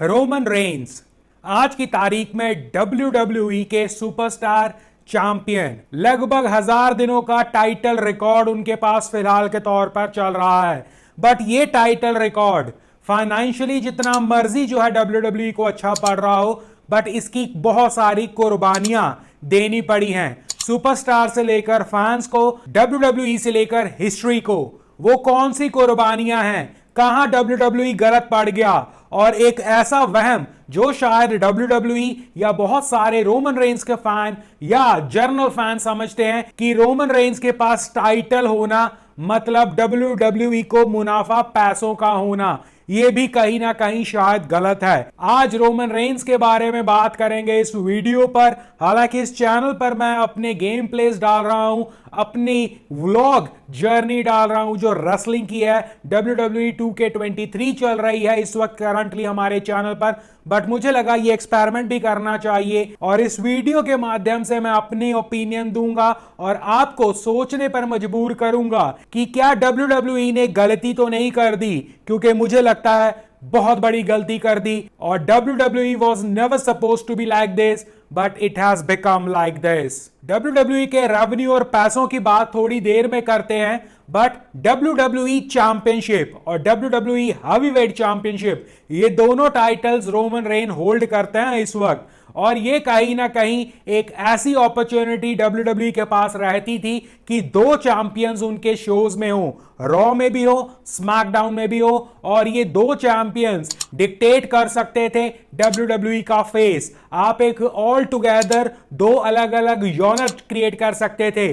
Roman Reigns आज की तारीख में WWE के सुपरस्टार चैंपियन, लगभग 1000 दिनों का टाइटल रिकॉर्ड उनके पास फिलहाल के तौर पर चल रहा है। बट ये टाइटल रिकॉर्ड फाइनेंशियली जितना मर्जी जो है WWE को अच्छा पड़ रहा हो, बट इसकी बहुत सारी कुर्बानियां देनी पड़ी हैं सुपरस्टार से लेकर फैंस को, WWE से लेकर हिस्ट्री को। वो कौन सी कुर्बानियां हैं, कहां WWE गलत पड़ गया, और एक ऐसा वहम जो शायद WWE या बहुत सारे रोमन रेंस के फैन या जर्नल फैन समझते हैं कि रोमन रेंस के पास टाइटल होना मतलब WWE को मुनाफा पैसों का होना, यह भी कहीं ना कहीं शायद गलत है। आज रोमन रेंस के बारे में बात करेंगे इस वीडियो पर। हालांकि इस चैनल पर मैं अपने गेम प्लेस डाल रहा हूं, अपनी व्लॉग जर्नी डाल रहा हूं जो रेसलिंग की है। WWE 2K23 चल रही है इस वक्त करंटली हमारे चैनल पर, बट मुझे लगा ये एक्सपेरिमेंट भी करना चाहिए और इस वीडियो के माध्यम से मैं अपनी ओपिनियन दूंगा और आपको सोचने पर मजबूर करूंगा कि क्या WWE ने गलती तो नहीं कर दी, क्योंकि मुझे लगता है बहुत बड़ी गलती कर दी। और WWE was never supposed to be like this, but it has become like this। WWE के रेवेन्यू और पैसों की बात थोड़ी देर में करते हैं, बट WWE चैंपियनशिप और WWE हैवीवेट चैंपियनशिप, ये दोनों टाइटल्स रोमन रेन होल्ड करते हैं इस वक्त। और ये कहीं ना कहीं एक ऐसी अपॉर्चुनिटी WWE के पास रहती थी कि दो चैंपियंस उनके शोज में हो, रॉ में भी हो, स्मैकडाउन में भी हो, और ये दो चैंपियंस डिक्टेट कर सकते थे WWE का फेस। आप एक ऑल टुगेदर दो अलग अलग यूनिट क्रिएट कर सकते थे।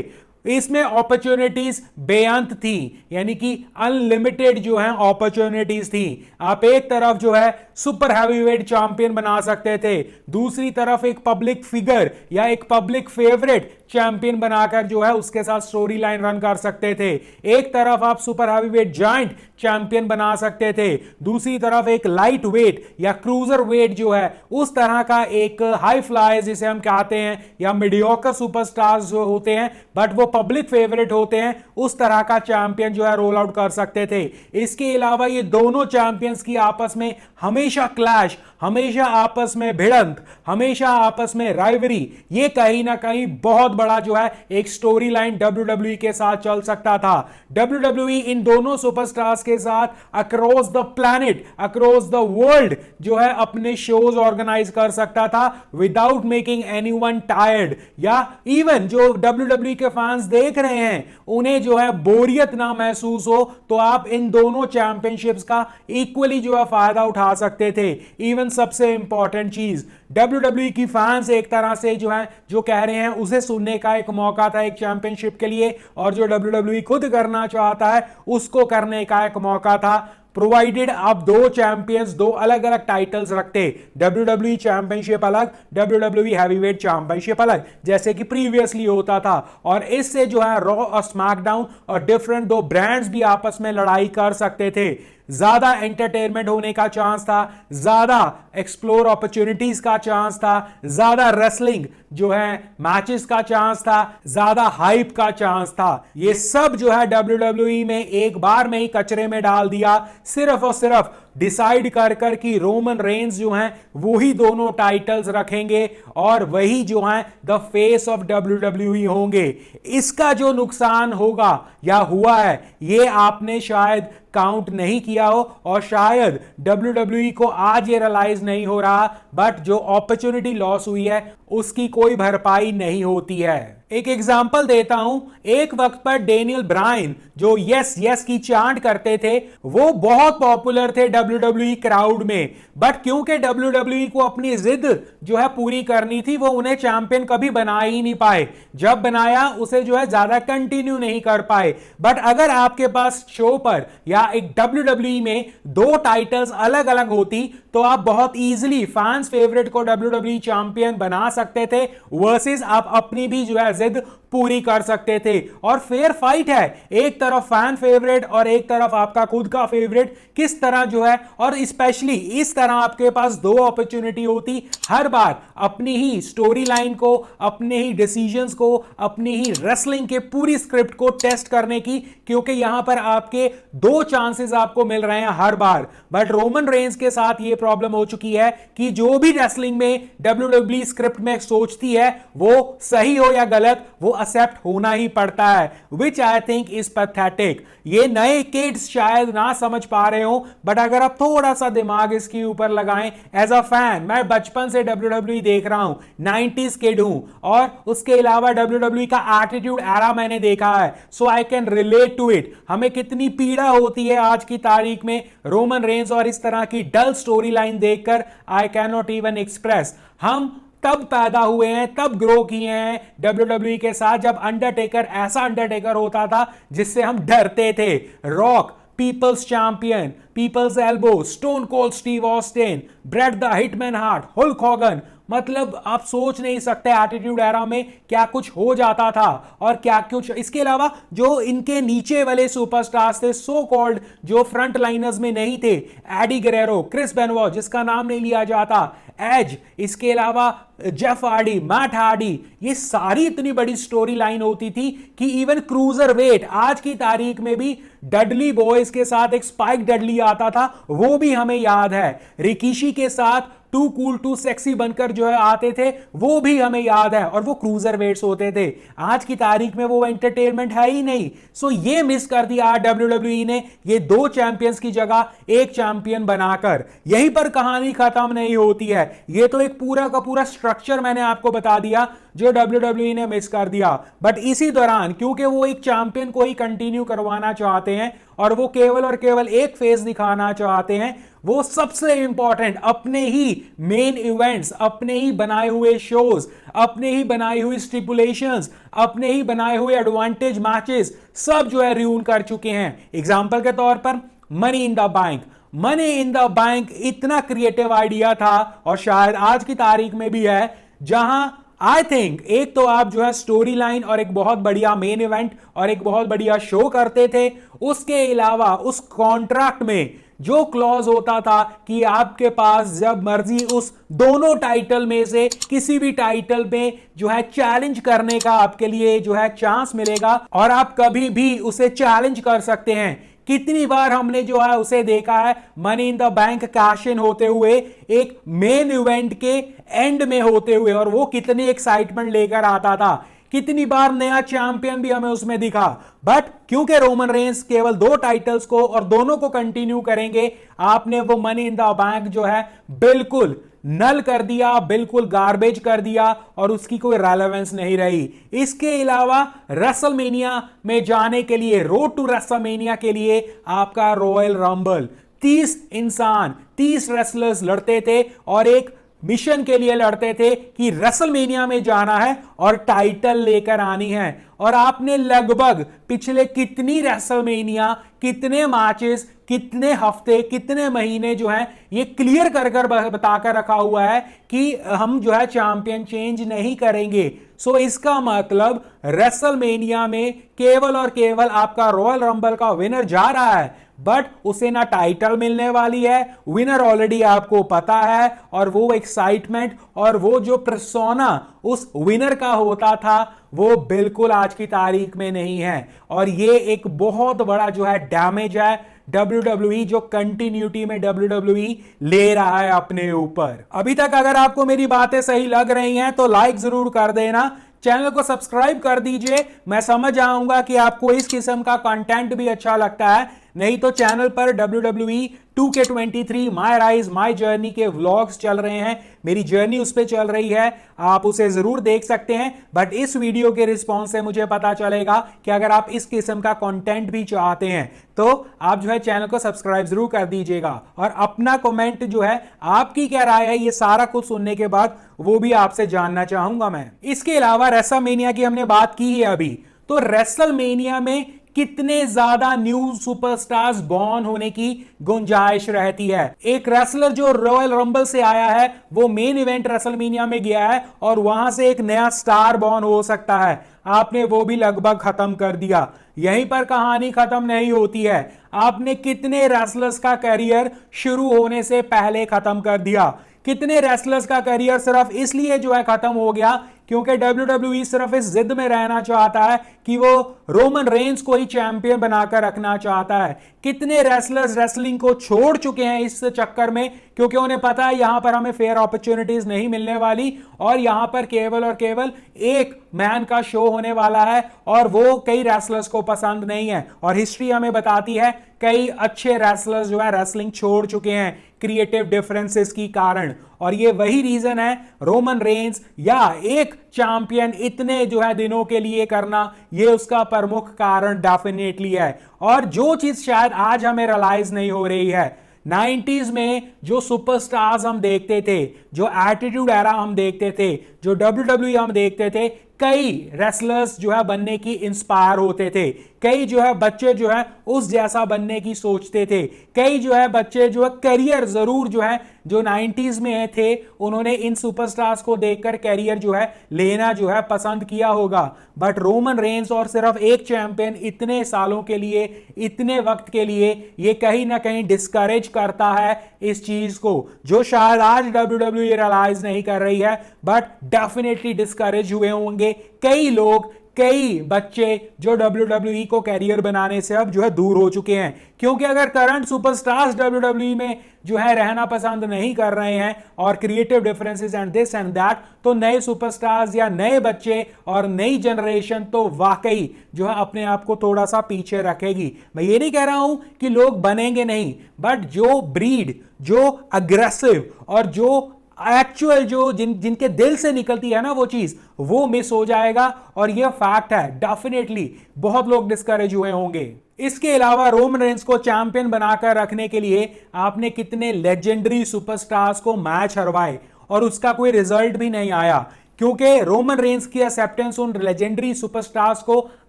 इसमें अपॉर्चुनिटीज बेअंत थी, यानी कि अनलिमिटेड जो है अपॉर्चुनिटीज थी। आप एक तरफ जो है सुपर हैवीवेट चैंपियन बना सकते थे, दूसरी तरफ एक पब्लिक फिगर या एक पब्लिक फेवरेट चैंपियन बनाकर जो है उसके साथ स्टोरी लाइन रन कर सकते थे। एक तरफ आप सुपर हैवीवेट जायंट चैंपियन बना सकते थे, दूसरी तरफ एक लाइट वेट या क्रूजर वेट जो है उस तरह का एक हाई फ्लाई जिसे हम कहते हैं, या मीडियोकर सुपरस्टार्स जो होते हैं बट वो पब्लिक फेवरेट होते हैं, उस तरह का चैंपियन जो है रोल आउट कर सकते थे। इसके अलावा ये दोनों चैंपियंस की आपस में हमेशा क्लैश, हमेशा आपस में भिड़ंत, हमेशा आपस में राइवरी, ये कहीं ना कहीं बहुत बड़ा जो है एक स्टोरी लाइन WWE के साथ चल सकता था। WWE इन दोनों सुपरस्टार्स के साथ across the planet, across the world जो है अपने शोज ऑर्गेनाइज कर सकता था विदाउट मेकिंग एनीवन टायर्ड, या इवन जो WWE के फैंस देख रहे हैं उन्हें जो है बोरियत ना महसूस हो, तो आप इन दोनों चैंपियनशिप्स का इक्वली जो है फायदा उठा सकते थे। इवन सबसे इंपॉर्टेंट चीज, WWE की फैंस एक तरह से जो है जो कह रहे हैं उसे सुनने का एक मौका था एक चैंपियनशिप के लिए, और जो WWE खुद करना चाहता है उसको करने का एक मौका था, प्रोवाइडेड आप दो चैंपियंस दो अलग अलग टाइटल्स रखते, WWE चैंपियनशिप अलग, WWE हैवीवेट चैंपियनशिप अलग, जैसे कि प्रीवियसली होता था। और इससे जो है रॉ और स्मैकडाउन और डिफरेंट दो ब्रांड्स भी आपस में लड़ाई कर सकते थे, ज्यादा एंटरटेनमेंट होने का चांस था, ज्यादा एक्सप्लोर अपॉर्चुनिटीज का चांस था, ज्यादा रेसलिंग जो है मैचेस का चांस था, ज्यादा हाइप का चांस था। ये सब जो है WWE में एक बार में ही कचरे में डाल दिया, सिर्फ और सिर्फ डिसाइड कर कि रोमन रेंस जो हैं वो ही दोनों टाइटल्स रखेंगे और वही जो हैं द फेस ऑफ WWE होंगे। इसका जो नुकसान होगा या हुआ है ये आपने शायद काउंट नहीं किया हो, और शायद WWE को आज ये रियलाइज नहीं हो रहा, बट जो अपॉर्चुनिटी लॉस हुई है उसकी कोई भरपाई नहीं होती है। एक एग्जांपल देता हूं, एक वक्त पर डेनियल ब्रायन जो यस यस की चांट करते थे वो बहुत पॉपुलर थे WWE क्राउड में, बट क्योंकि WWE को अपनी जिद जो है पूरी करनी थी, वो उन्हें चैंपियन कभी बना ही नहीं पाए, जब बनाया उसे जो है ज्यादा कंटिन्यू नहीं कर पाए। बट अगर आपके पास शो पर या एक WWE में दो टाइटल्स अलग अलग होती तो आप बहुत इजीली फैंस फेवरेट को WWE चैंपियन बना सकते थे, वर्सेस आप अपनी भी जो है जिद पूरी कर सकते थे। और फेयर फाइट है, एक तरफ फैन फेवरेट और एक तरफ आपका खुद का फेवरेट, किस तरह जो है, और स्पेशली इस तरह आपके पास दो अपॉर्चुनिटी होती हर बार अपनी ही स्टोरी लाइन को, अपने ही डिसीजंस को, अपनी ही रेसलिंग के पूरी स्क्रिप्ट को टेस्ट करने की, क्योंकि यहां पर आपके दो चांसेस आपको मिल रहे हैं हर बार। बट रोमन रेंज के साथ यह प्रॉब्लम हो चुकी है कि जो भी रेसलिंग में WWE स्क्रिप्ट में सोचती है वो सही हो या गलत, वो एक्सेप्ट होना ही पड़ता है, विच आई थिंक इज पैथेटिक। ये नए किड्स शायद ना समझ पा रहे हो, बट अगर आप थोड़ा सा दिमाग इसके ऊपर लगाएं, एज अ फैन मैं बचपन से WWE देख रहा हूं, 90s किड हूं, और उसके अलावा WWE का एटीट्यूड एरा मैंने देखा है, so I can relate to it. हमें कितनी पीड़ा होती है आज की तारीख में रोमन रेंज और इस तरह की डल स्टोरी लाइन देखकर, I can not even express. हम तब पैदा हुए हैं, तब ग्रो किए हैं WWE के साथ, जब अंडरटेकर ऐसा अंडरटेकर होता था जिससे हम डरते थे। Rock, People's Champion, People's Elbow, Stone Cold Steve Austin, Bret the Hitman Hart, Hulk Hogan, मतलब आप सोच नहीं सकते एटीट्यूड एरा में क्या कुछ हो जाता था और क्या कुछ। इसके अलावा जो इनके नीचे वाले सुपरस्टार्स थे, सो कॉल्ड, जो फ्रंट लाइनर्स में नहीं थे, एडी गुerrero, क्रिस बेनवॉट जिसका नाम नहीं लिया जाता, एज, इसके अलावा जेफ हार्डी, मैट हार्डी, ये सारी इतनी बड़ी स्टोरी लाइन होती थी कि इवन क्रूजर वेट आज की तारीख में भी डडली बॉयज के साथ एक स्पाइक डडली आता था, वो भी हमें याद है। रिकीशी के साथ टू कूल टू सेक्सी बनकर जो है आते थे, वो भी हमें याद है, और वो क्रूजर वेट्स होते थे। आज की तारीख में वो एंटरटेनमेंट है ही नहीं। सो ये मिस कर दिया WWE ने, ये दो चैंपियंस की जगह एक चैंपियन बनाकर। यहीं पर कहानी खत्म नहीं होती है, ये तो एक पूरा का पूरा स्ट्रक्चर मैंने आपको बता दिया जो WWE ने मिस कर दिया। बट इसी दौरान क्योंकि वो एक चैंपियन को ही कंटिन्यू करवाना चाहते हैं और वो केवल और केवल एक फेस दिखाना चाहते हैं, वो सबसे इंपॉर्टेंट अपने ही मेन इवेंट्स, अपने ही बनाए हुए शोज, अपने ही बनाई हुई स्टिपुलेशंस, अपने ही बनाए हुए एडवांटेज मैचेस सब जो है रियून कर चुके हैं। एग्जांपल के तौर पर money in the bank. Money in the bank इतना क्रिएटिव आइडिया था और शायद आज की तारीख में भी है, जहां आई थिंक एक तो आप जो है स्टोरी लाइन और एक बहुत बढ़िया मेन इवेंट और एक बहुत बढ़िया शो करते थे, उसके अलावा उस कॉन्ट्रैक्ट में जो क्लॉज होता था कि आपके पास जब मर्जी उस दोनों टाइटल में से किसी भी टाइटल में जो है चैलेंज करने का आपके लिए जो है चांस मिलेगा और आप कभी भी उसे चैलेंज कर सकते हैं। कितनी बार हमने जो है उसे देखा है money in the bank cash in होते हुए एक मेन इवेंट के एंड में होते हुए, और वो कितनी एक्साइटमेंट लेकर आता था। कितनी बार नया चैंपियन भी हमें उसमें दिखा। बट क्योंकि रोमन रेंस केवल दो टाइटल्स को और दोनों को कंटिन्यू करेंगे, आपने वो मनी इन द बैंक जो है बिल्कुल नल कर दिया, बिल्कुल गार्बेज कर दिया और उसकी कोई रेलेवेंस नहीं रही। इसके अलावा रेसलमेनिया में जाने के लिए, रोड टू रेसलमेनिया के लिए आपका रॉयल रंबल, 30 इंसान 30 रेसलर्स लड़ते थे और एक मिशन के लिए लड़ते थे कि रेसलमेनिया में जाना है और टाइटल लेकर आनी है। और आपने लगभग पिछले कितनी रेसलमेनिया, कितने मैचेस, कितने हफ्ते, कितने महीने जो हैं ये क्लियर कर कर बताकर रखा हुआ है कि हम जो है चैंपियन चेंज नहीं करेंगे। सो इसका मतलब रेसलमेनिया में केवल और केवल आपका रॉयल रंबल का विनर जा रहा है, बट उसे ना टाइटल मिलने वाली है, विनर ऑलरेडी आपको पता है, और वो एक्साइटमेंट और वो जो पर्सोना उस विनर का होता था वो बिल्कुल आज की तारीख में नहीं है। और ये एक बहुत बड़ा जो है डैमेज है WWE, जो कंटिन्यूटी में WWE ले रहा है अपने ऊपर। अभी तक अगर आपको मेरी बातें सही लग रही हैं तो लाइक जरूर कर देना, चैनल को सब्सक्राइब कर दीजिए। मैं समझ आऊंगा कि आपको इस किस्म का कंटेंट भी अच्छा लगता है। नहीं तो चैनल पर WWE 2K23 my rise my journey के व्लॉग्स चल रहे हैं, मेरी जर्नी उस पर चल रही है, आप उसे जरूर देख सकते हैं। बट इस वीडियो के रिस्पॉन्स से मुझे पता चलेगा कि अगर आप इस किस्म का कंटेंट भी चाहते हैं तो आप जो है चैनल को सब्सक्राइब जरूर कर दीजिएगा। और अपना कमेंट जो है, आपकी क्या राय है, ये सारा कुछ सुनने के बाद वो भी आपसे जानना चाहूंगा मैं। इसके अलावा रेसलमेनिया की हमने बात की है अभी, तो रेसलमेनिया में कितने ज्यादा न्यू सुपरस्टार्स बॉर्न होने की गुंजाइश रहती है। एक रेसलर जो रॉयल रंबल से आया है वो मेन इवेंट रेसलमेनिया में गया है और वहां से एक नया स्टार बॉर्न हो सकता है। आपने वो भी लगभग खत्म कर दिया। यहीं पर कहानी खत्म नहीं होती है। आपने कितने रेसलर्स का करियर शुरू होने से पहले खत्म कर दिया। कितने रेसलर्स का करियर सिर्फ इसलिए जो है खत्म हो गया क्योंकि WWE सिर्फ इस जिद में रहना चाहता है कि वो रोमन रेंस को ही चैंपियन बनाकर रखना चाहता है। कितने रेसलर्स रेसलिंग को छोड़ चुके हैं इस चक्कर में क्योंकि उन्हें पता है यहां पर हमें फेयर अपॉर्चुनिटीज नहीं मिलने वाली और यहां पर केवल और केवल एक मैन का शो होने वाला है और वो कई रेसलर्स को पसंद नहीं है। और हिस्ट्री हमें बताती है कई अच्छे रेसलर्स जो है रेसलिंग छोड़ चुके हैं क्रिएटिव डिफरेंसेस की कारण। और ये वही रीजन है रोमन रेंस या एक चैंपियन इतने जो है दिनों के लिए करना, ये उसका प्रमुख कारण डेफिनेटली है। और जो चीज शायद आज हमें रियलाइज नहीं हो रही है, 90s में जो सुपरस्टार्स हम देखते थे, जो एटीट्यूड एरा हम देखते थे, जो WWE हम देखते थे, कई रेसलर्स जो है बनने की इंस्पायर होते थे। कई जो है बच्चे जो है उस जैसा बनने की सोचते थे। कई जो है बच्चे जो है करियर जरूर जो है जो 90s में थे उन्होंने इन सुपरस्टार्स को देखकर करियर जो है लेना जो है पसंद किया होगा। बट रोमन रेंस और सिर्फ एक चैंपियन इतने सालों के लिए, इतने वक्त के लिए, ये कहीं ना कहीं डिस्करेज करता है इस चीज को जो शायद आज WWE रियलाइज नहीं कर रही है बट डेफिनेटली डिस्करेज हुए होंगे कई लोग, कई बच्चे जो WWE को कैरियर बनाने से अब जो है दूर हो चुके हैं। क्योंकि अगर करंट सुपरस्टार्स WWE में जो है रहना पसंद नहीं कर रहे हैं और creative differences and this and that, तो नए सुपरस्टार्स या नए बच्चे और नई जनरेशन तो वाकई जो है अपने आप को थोड़ा सा पीछे रखेगी। मैं ये नहीं कह रहा हूं कि लोग बनेंगे नहीं, बट जो ब्रीड, जो अग्रेसिव और जो एक्चुअल जो जिनके दिल से निकलती है ना वो चीज, वो मिस हो जाएगा। और ये फैक्ट है, डेफिनेटली बहुत लोग डिस्करेज हुए होंगे। इसके अलावा रोमन रेंस को चैंपियन बनाकर रखने के लिए आपने कितने लेजेंडरी सुपरस्टार्स को मैच हरवाए और उसका कोई रिजल्ट भी नहीं आया क्योंकि रोमन रेंस की एक्सेप्टेंस उन लेजेंडरी सुपरस्टार्स को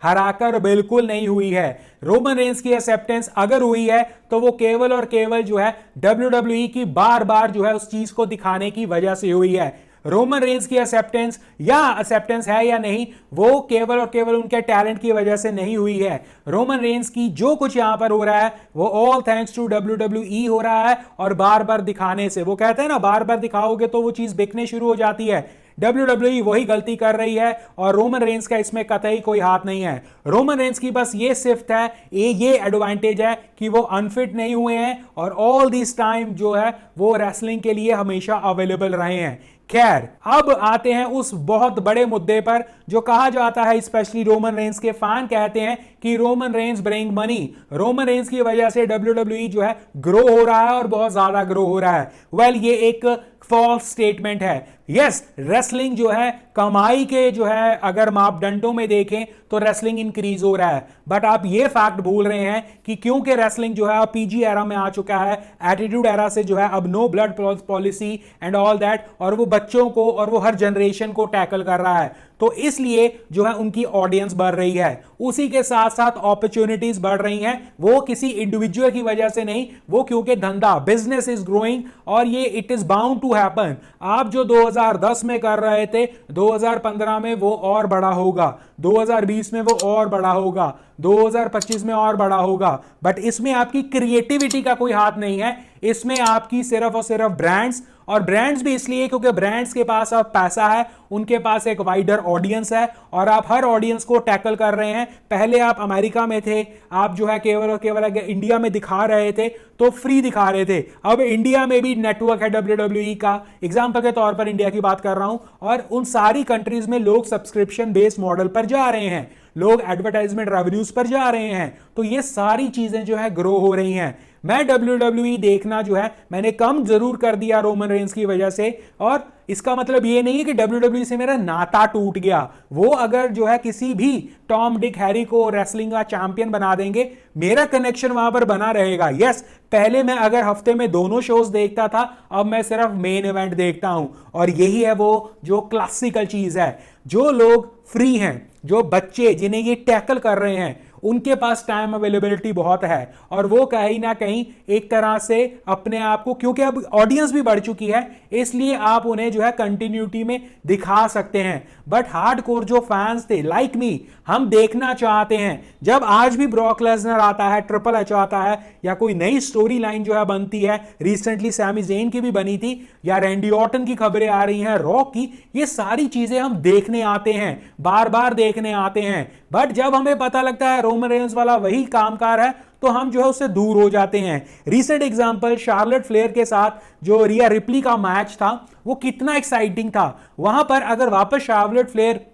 हराकर बिल्कुल नहीं हुई है। रोमन रेंस की एक्सेप्टेंस अगर हुई है तो वो केवल और केवल जो है WWE की बार बार जो है उस चीज को दिखाने की वजह से हुई है। रोमन रेंस की एक्सेप्टेंस है या नहीं, वो केवल और केवल उनके टैलेंट की वजह से नहीं हुई है। रोमन रेंस की जो कुछ यहां पर हो रहा है वो ऑल थैंक्स टू WWE हो रहा है और बार बार दिखाने से। वो कहते हैं ना, बार बार दिखाओगे तो वो चीज बिकने शुरू हो जाती है। WWE वही गलती कर रही है और रोमन रेंस का इसमें कतई कोई हाथ नहीं है। रोमन रेंस की बस ये सिफ्त है, ये एडवांटेज है कि वो अनफिट नहीं हुए हैं और ऑल दिस टाइम जो है वो रेसलिंग के लिए हमेशा अवेलेबल रहे हैं। खैर, अब आते हैं उस बहुत बड़े मुद्दे पर जो कहा जाता है, स्पेशली रोमन रेंस के फैन कहते हैं कि Roman Reigns bring money. Roman Reigns की वजह से WWE जो है ग्रो हो रहा है और बहुत ज्यादा ग्रो हो रहा है। वेल, ये एक फॉल्स स्टेटमेंट है। यस, रेसलिंग जो है कमाई के जो है अगर मापदंडों में देखें तो रेसलिंग इंक्रीज हो रहा है, बट आप ये फैक्ट भूल रहे हैं कि क्योंकि रेसलिंग जो है अब PG एरा में आ चुका है, एटीट्यूड एरा से जो है अब no blood policy and all that, और वो बच्चों को और वो हर जनरेशन को टैकल कर रहा है, तो इसलिए जो है उनकी ऑडियंस बढ़ रही है। उसी के साथ साथ अपॉर्चुनिटीज बढ़ रही हैं, वो किसी इंडिविजुअल की वजह से नहीं, वो क्योंकि धंधा, बिजनेस इज ग्रोइंग और ये it is bound to happen. आप जो 2010 में कर रहे थे, 2015 में वो और बड़ा होगा, 2020 में वो और बड़ा होगा, 2025 में और बड़ा होगा। बट इसमें आपकी क्रिएटिविटी का कोई हाथ नहीं है, इसमें आपकी सिर्फ और सिर्फ ब्रांड्स, और ब्रांड्स भी इसलिए क्योंकि ब्रांड्स के पास अब पैसा है, उनके पास एक वाइडर ऑडियंस है और आप हर ऑडियंस को टैकल कर रहे हैं। पहले आप अमेरिका में थे, आप जो है केवल और केवल अगर इंडिया में दिखा रहे थे तो फ्री दिखा रहे थे। अब इंडिया में भी नेटवर्क है WWE का, एग्जांपल के तौर पर इंडिया की बात कर रहा हूं, और उन सारी कंट्रीज में लोग सब्सक्रिप्शन बेस्ड मॉडल पर जा रहे हैं, लोग एडवर्टाइजमेंट रेवेन्यूज पर जा रहे हैं। तो ये सारी चीजें जो है ग्रो हो रही हैं। मैं WWE देखना जो है मैंने कम जरूर कर दिया रोमन रेंस की वजह से, और इसका मतलब ये नहीं है कि WWE से मेरा नाता टूट गया। वो अगर जो है किसी भी टॉम डिक हैरी को रेसलिंग का चैंपियन बना देंगे, मेरा कनेक्शन वहां पर बना रहेगा। यस, पहले मैं अगर हफ्ते में दोनों शोज देखता था, अब मैं सिर्फ मेन इवेंट देखता हूं, और यही है वो जो क्लासिकल चीज है। जो लोग फ्री हैं, जो बच्चे जिन्हें ये टैकल कर रहे हैं, उनके पास टाइम अवेलेबिलिटी बहुत है और वो कहीं ना कहीं एक तरह से अपने आप को, क्योंकि अब ऑडियंस भी बढ़ चुकी है, इसलिए आप उन्हें जो है कंटिन्यूटी में दिखा सकते हैं। बट हार्डकोर जो फैंस थे लाइक मी, हम देखना चाहते हैं जब आज भी ब्रॉक लेसनर आता है, ट्रिपल एच आता है, या कोई नई स्टोरी लाइन जो है बनती है, रिसेंटली सैमी ज़ेन की भी बनी थी, या रैंडी ऑर्टन की खबरें आ रही हैं, रॉक की, ये सारी चीजें हम देखने आते हैं, बार बार देखने आते हैं। बट जब हमें पता लगता है रोमन रेंस वाला वही कामकार है, तो हम जो है उससे दूर हो जाते हैं। रीसेंट एग्जांपल शार्लेट फ्लेयर के साथ जो रिया रिप्ली का मैच था, वो कितना एक्साइटिंग था। वहां पर अगर वापस शार्लेट फ्लेयर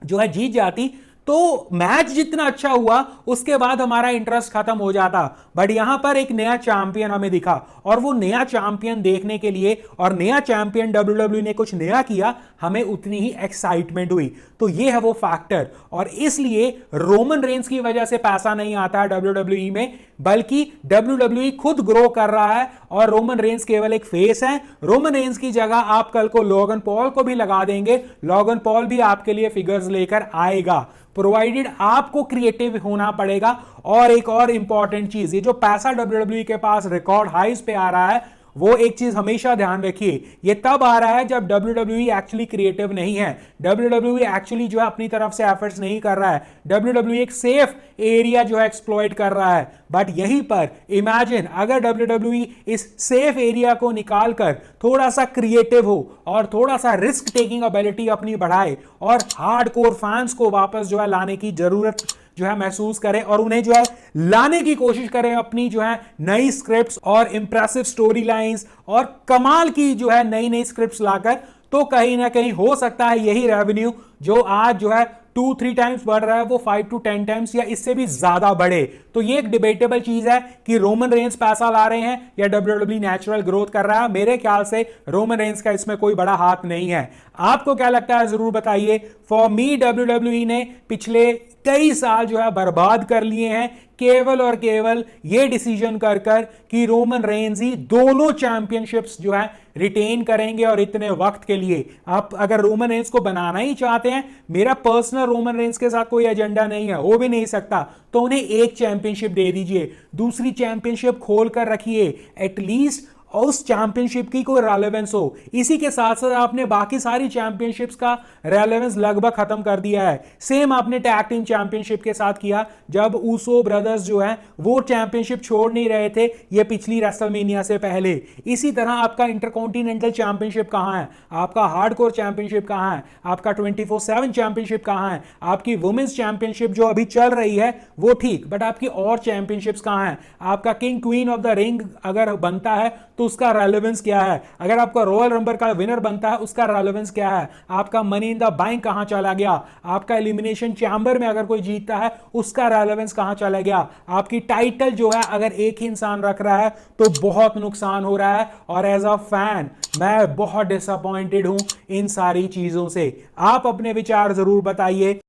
जो है जीत जाती तो मैच जितना अच्छा हुआ उसके बाद हमारा इंटरेस्ट खत्म हो जाता। बट यहां पर एक नया चैंपियन हमें दिखा, और वो नया चैंपियन देखने के लिए, और नया चैंपियन डब्ल्यूडब्ल्यू ने कुछ नया किया, हमें उतनी ही एक्साइटमेंट हुई। तो ये है वो फैक्टर, और इसलिए रोमन रेंस की वजह से पैसा नहीं आता है डब्ल्यूडब्ल्यूई में, बल्कि डब्ल्यूडब्ल्यूई खुद ग्रो कर रहा है और रोमन रेंस केवल एक फेस है। रोमन रेंस की जगह आप कल को लोगन पॉल को भी लगा देंगे, लोगन पॉल भी आपके लिए फिगर्स लेकर आएगा, प्रोवाइडेड आपको क्रिएटिव होना पड़ेगा। और एक और इंपॉर्टेंट चीज, ये जो पैसा डब्ल्यूडब्ल्यूई के पास रिकॉर्ड हाइस पे आ रहा है, वो एक चीज हमेशा ध्यान रखिए, ये तब आ रहा है जब डब्ल्यूडब्ल्यूई एक्चुअली क्रिएटिव नहीं है, डब्ल्यूडब्ल्यूई एक्चुअली जो है अपनी तरफ से एफर्ट्स नहीं कर रहा है, डब्ल्यूडब्ल्यूई एक सेफ एरिया जो है एक्सप्लॉइट कर रहा है। बट यहीं पर इमेजिन अगर डब्ल्यूडब्ल्यूई इस सेफ एरिया को निकालकर थोड़ा सा क्रिएटिव हो और थोड़ा सा रिस्क टेकिंग एबिलिटी अपनी बढ़ाए और हार्डकोर फैंस को वापस जो है लाने की जरूरत जो है महसूस करें, और उन्हें जो है लाने की कोशिश करें अपनी जो है नई स्क्रिप्ट्स और इंप्रेसिव स्टोरी लाइंस और कमाल की जो है नई नई स्क्रिप्ट्स लाकर, तो कहीं ना कहीं हो सकता है यही रेवेन्यू जो आज जो है 2-3 टाइम्स बढ़ रहा है, वो 5 to 10 टाइम्स या इससे भी ज्यादा बढ़े। तो ये एक डिबेटेबल चीज है कि रोमन रेंस पैसा ला रहे हैं या डब्ल्यूडब्ल्यूई नेचुरल ग्रोथ कर रहा है। मेरे ख्याल से रोमन रेंस का इसमें कोई बड़ा हाथ नहीं है। आपको क्या लगता है जरूर बताइए। फॉर मी डब्ल्यूडब्ल्यूई ने पिछले कई साल जो है बर्बाद कर लिए हैं, केवल और केवल ये डिसीजन कर कर कि रोमन रेंस ही दोनों चैंपियनशिप्स जो है रिटेन करेंगे और इतने वक्त के लिए। आप अगर रोमन रेंस को बनाना ही चाहते हैं, मेरा पर्सनल रोमन रेंस के साथ कोई एजेंडा नहीं है, हो भी नहीं सकता, तो उन्हें एक चैंपियनशिप दे दीजिए, दूसरी चैंपियनशिप खोल कर रखिए, एटलीस्ट और उस चैंपियनशिप की कोई रेलेवेंस हो। इसी के साथ साथ आपने बाकी सारी चैंपियनशिप्स का रेलेवेंस लगभग खत्म कर दिया है। सेम आपने टैग टीम चैंपियनशिप के साथ किया, जब ऊसो ब्रदर्स जो है वो चैंपियनशिप छोड़ नहीं रहे थे ये पिछली रेसलमेनिया से पहले। इसी तरह आपका इंटरकॉन्टिनेंटल चैंपियनशिप कहां है, आपका हार्डकोर चैंपियनशिप कहां है, आपका 24/7 चैंपियनशिप कहां है, आपकी वुमेन्स चैंपियनशिप जो अभी चल रही है वो ठीक, बट आपकी और चैंपियनशिप्स कहां है, आपका king queen of the ring अगर बनता है तो उसका रेलेवेंस क्या है, अगर आपका रॉयल रंबर का विनर बनता है उसका रेलेवेंस क्या है, आपका मनी इन द बैंक कहां चला गया, आपका एलिमिनेशन चैम्बर में अगर कोई जीतता है उसका रेलेवेंस कहां चला गया, आपकी टाइटल जो है अगर एक ही इंसान रख रहा है तो बहुत नुकसान हो रहा है। और एज अ फैन मैं बहुत डिसअपॉइंटेड हूं इन सारी चीजों से। आप अपने विचार जरूर बताइए।